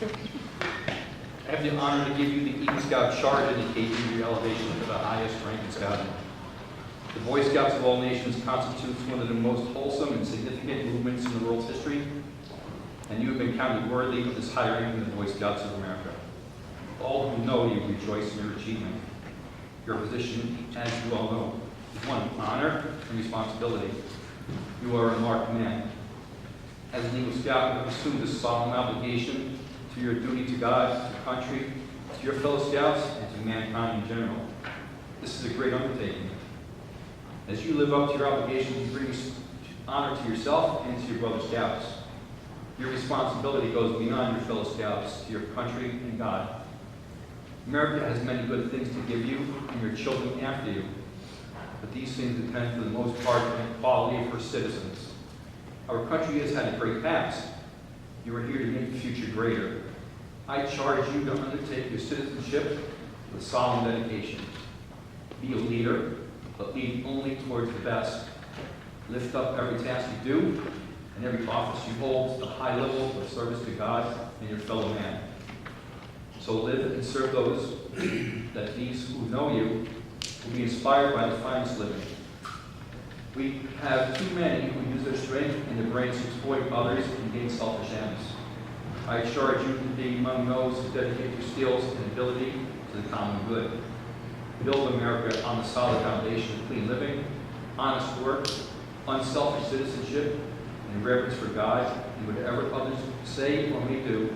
I have the honor to give you the Eagle Scout Charge indicating your elevation to the highest rank in Scouting. The Boy Scouts of all nations constitutes one of the most wholesome and significant movements in the world's history, and you have been counted worthy of this high rank in the Boy Scouts of America. All who know you rejoice in your achievement. Your position, as you all know, is one of honor and responsibility. You are a marked man. As an Eagle Scout, you have assumed this solemn obligation to your duty to God, to country, to your fellow Scouts, and to mankind in general. This is a great undertaking. As you live up to your obligation, you bring honor to yourself and to your brother Scouts. Your responsibility goes beyond your fellow Scouts to your country and God. America has many good things to give you and your children after you, but these things depend for the most part on the quality of her citizens. Our country has had a great past. You are here to make the future greater. I charge you to undertake your citizenship with solemn dedication. Be a leader, but lead only towards the best. Lift up every task you do and every office you hold to the high level of service to God and your fellow man. So live and serve those that these who know you will be inspired by the finest living. We have too many who use their strength and their brains to exploit others and gain selfish ends. I charge you to be among those who dedicate your skills and ability to the common good. Build America on the solid foundation of clean living, honest work, unselfish citizenship, and reverence for God, and whatever others say or may do,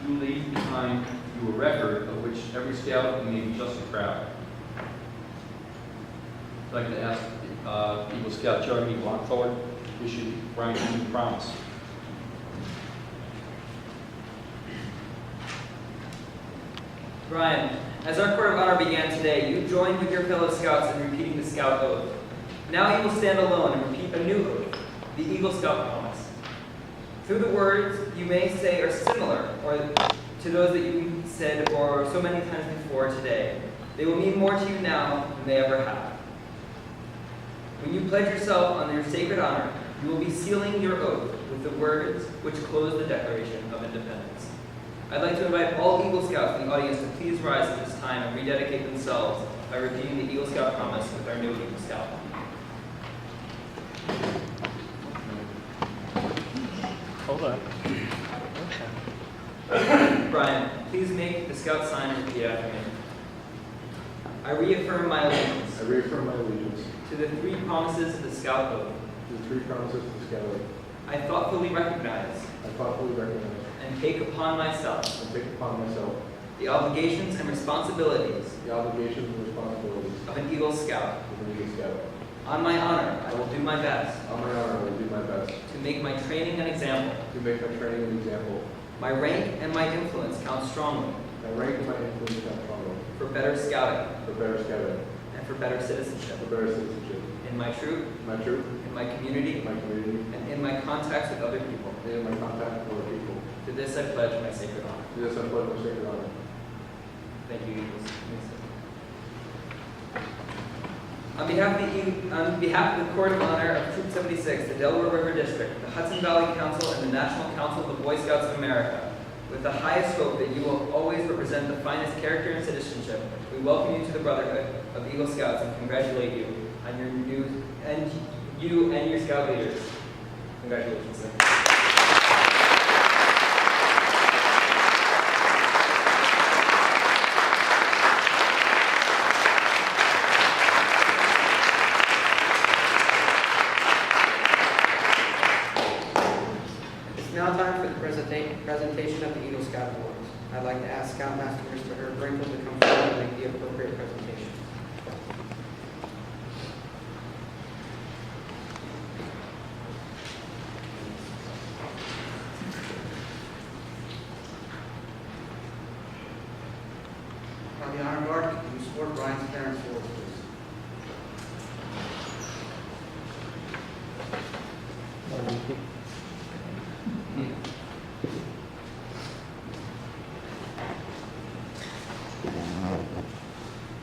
you leave behind you a record of which every Scout may be justly proud. I'd like to ask Eagle Scout Jeremy Blancford to issue Brian a promise. Brian, as our Court of Honor began today, you joined with your fellow Scouts in repeating the Scout Oath. Now you will stand alone and repeat a new oath, the Eagle Scout Promise. Through the words you may say are similar or to those that you said or so many times before today, they will mean more to you now than they ever have. When you pledge yourself on your sacred honor, you will be sealing your oath with the words which close the Declaration of Independence. I'd like to invite all Eagle Scouts in the audience to please rise at this time and rededicate themselves by repeating the Eagle Scout Promise with our new Eagle Scout. Hold on. Brian, please make the Scout sign and repeat after me. I reaffirm my allegiance I reaffirm my allegiance to the three promises of the Scout Oath. to the three promises of the Scout Oath. I thoughtfully recognize I thoughtfully recognize and take upon myself and take upon myself the obligations and responsibilities the obligations and responsibilities of an Eagle Scout. of an Eagle Scout. On my honor, I will do my best On my honor, I will do my best to make my training an example. to make my training an example. My rank and my influence count strongly My rank and my influence count strongly for better scouting for better scouting, and for better citizenship. for better citizenship. In my troop, In my troop, in my community, in my community, and in my contacts with other people. and in my contact with other people. To this I pledge my sacred honor. To this I pledge my sacred honor. Thank you, Eagles. On behalf of the Court of Honor of Troop 76, the Delaware River District, the Hudson Valley Council, and the National Council of the Boy Scouts of America, with the highest hope that you will always represent the finest character and citizenship, we welcome you to the Brotherhood of Eagle Scouts and congratulate you on your you and your Scout leaders. Congratulations, sir. It's now time for the presentation of the Eagle Scout Awards. I'd like to ask Scoutmaster Mr. Herb Brinkle to come forward and make the appropriate presentation. On the honor guard, can you support Brian's parents forward, please?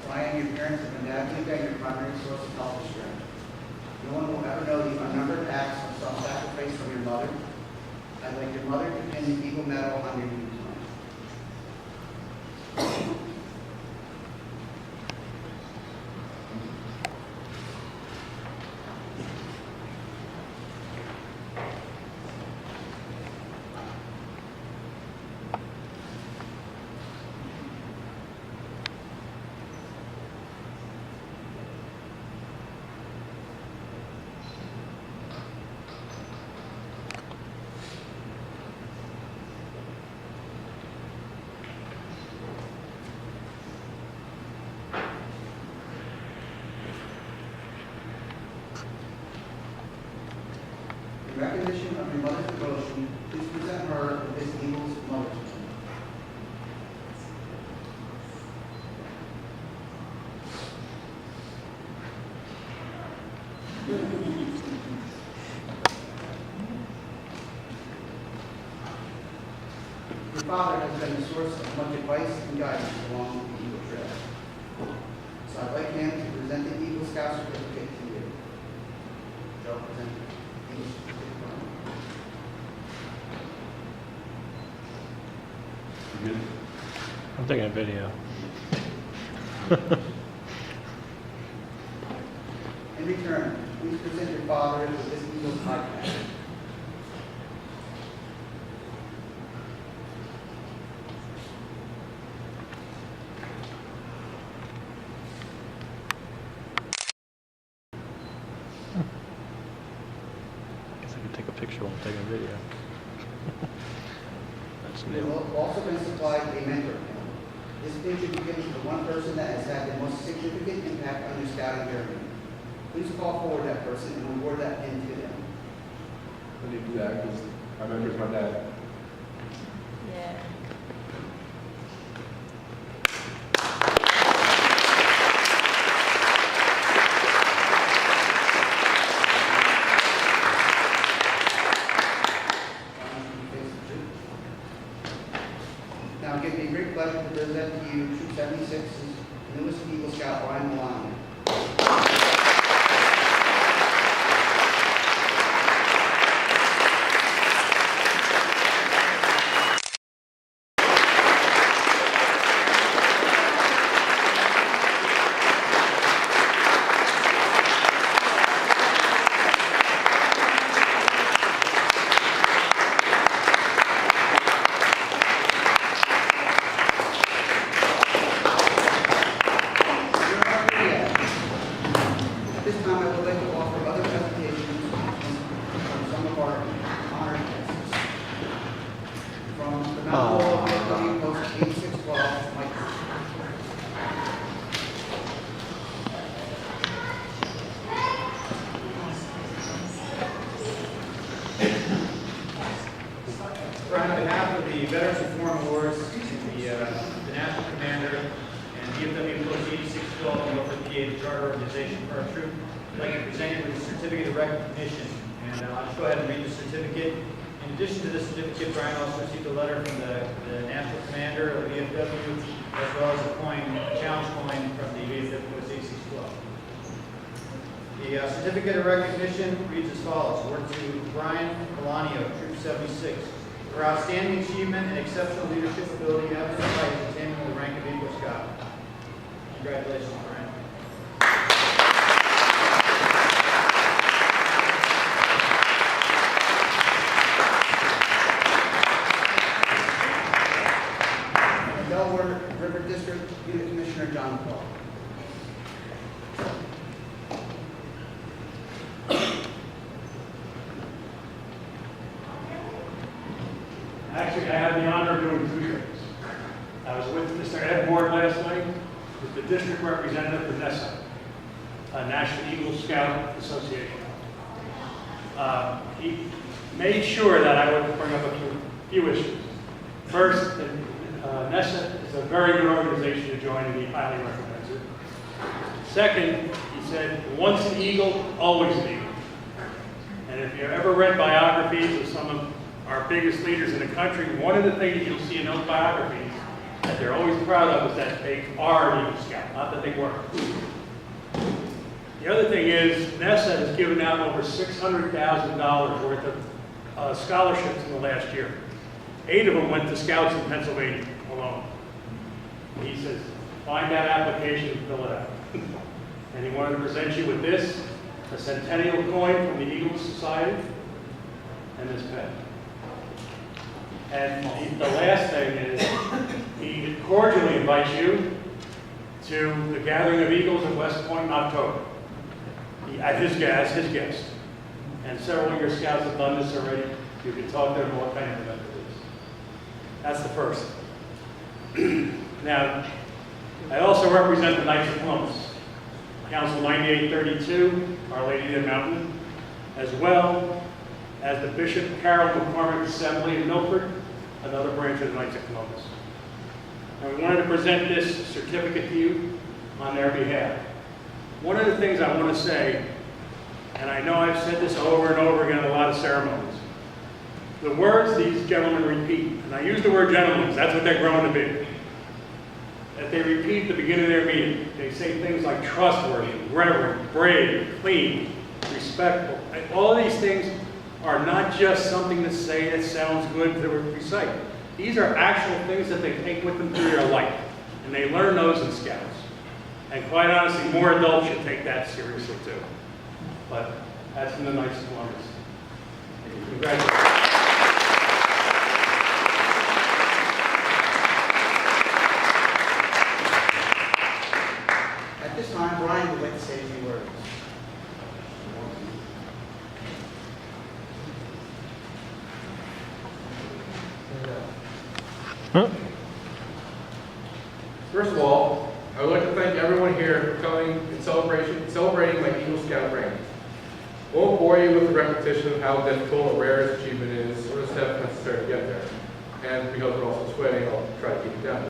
Brian, your parents have undoubtedly been your primary source of health and strength. No one will ever know the unnumbered acts of self-sacrifice from your mother. I'd like your mother to pin the Eagle Medal on your tombstone. repetition of your mother's devotion, please present her with this Eagles Mother's Day. Your father has been a source of much advice and guidance along the Eagle Trail. So I'd like him to present the Eagle Scout certificate to you. Joe, present the Eagle certificate. Good. I'm taking a video. In return, please present your father with this Eagles iPad. Guess I could take a picture while I'm taking a video. That's You new. have also been supplied a mentor pin. This pin should be given to the one person that has had the most significant impact on your scouting journey. Please call forward that person and award that pin to them. I need to do that because my mentor's my dad. Yeah. Now, give me great pleasure to present to you Troop 76's newest Eagle Scout, Ryan Maloney. At this time, I would like to offer other presentations from some of our honored guests. From the Mount Laurel VFW Post 8612, Mike. On behalf of the Veterans Reform Awards, the National Commander, and VFW Post 8612, and Norfolk PA, the Charter Organization for our troop, I'd like to present you with a certificate of recognition. And I'll just go ahead and read the certificate. In addition to the certificate, Brian also received a letter from the National Commander of the VFW, as well as a challenge coin from the VFW Post 8612. The certificate of recognition reads as follows. Award to Brian Melanio, Troop 76. For outstanding achievement and exceptional leadership ability, you have the right to attain the rank of Eagle Scout. Congratulations, Brian. Delaware River District Unit Commissioner John Paul. Actually, I had the honor of doing two things. I was with Mr. Ed Ward last night, with the district representative for NESA, National Eagle Scout Association. He made sure that I would bring up a few issues. First, that NESA is a very good organization to join, and he highly recommends it. Second, he said, once an Eagle, always an Eagle. And if you ever read biographies of some of our biggest leaders in the country, one of the things you'll see in those biographies that they're always proud of is that they are an Eagle Scout, not that they were. The other thing is, NESA has given out over $600,000 worth of scholarships in the last year. 8 of them went to scouts in Pennsylvania alone. He says, find that application and fill it out. And he wanted to present you with this, a centennial coin from the Eagle Society, and this pen. And the last thing is, he cordially invites you to the Gathering of Eagles at West Point in October, at his guest. And several of your scouts have done this already. You can talk to them what kind of event it is. That's the first. Now, I also represent the Knights of Columbus, Council 9832, Our Lady of the Mountain, as well as the Bishop Carroll McCormick Assembly in Milford, another branch of the Knights of Columbus. And we wanted to present this certificate to you on their behalf. One of the things I want to say, and I know I've said this over and over again at a lot of ceremonies, the words these gentlemen repeat, and I use the word gentlemen, that's what they're growing to be, that they repeat at the beginning of their meeting. They say things like trustworthy, reverent, brave, clean, respectful. And all of these things are not just something to say that sounds good to recite. These are actual things that they take with them through their life, and they learn those in Scouts. And quite honestly, more adults should take that seriously too. But that's from the Knights of Columbus. Congratulations. At this time, Brian would like to say a few words. First of all, I would like to thank everyone here for coming and celebrating my Eagle Scout rank. I won't bore you with the repetition of how difficult a rare achievement is or the steps necessary to get there. And because we're also sweating, I'll try to keep it down.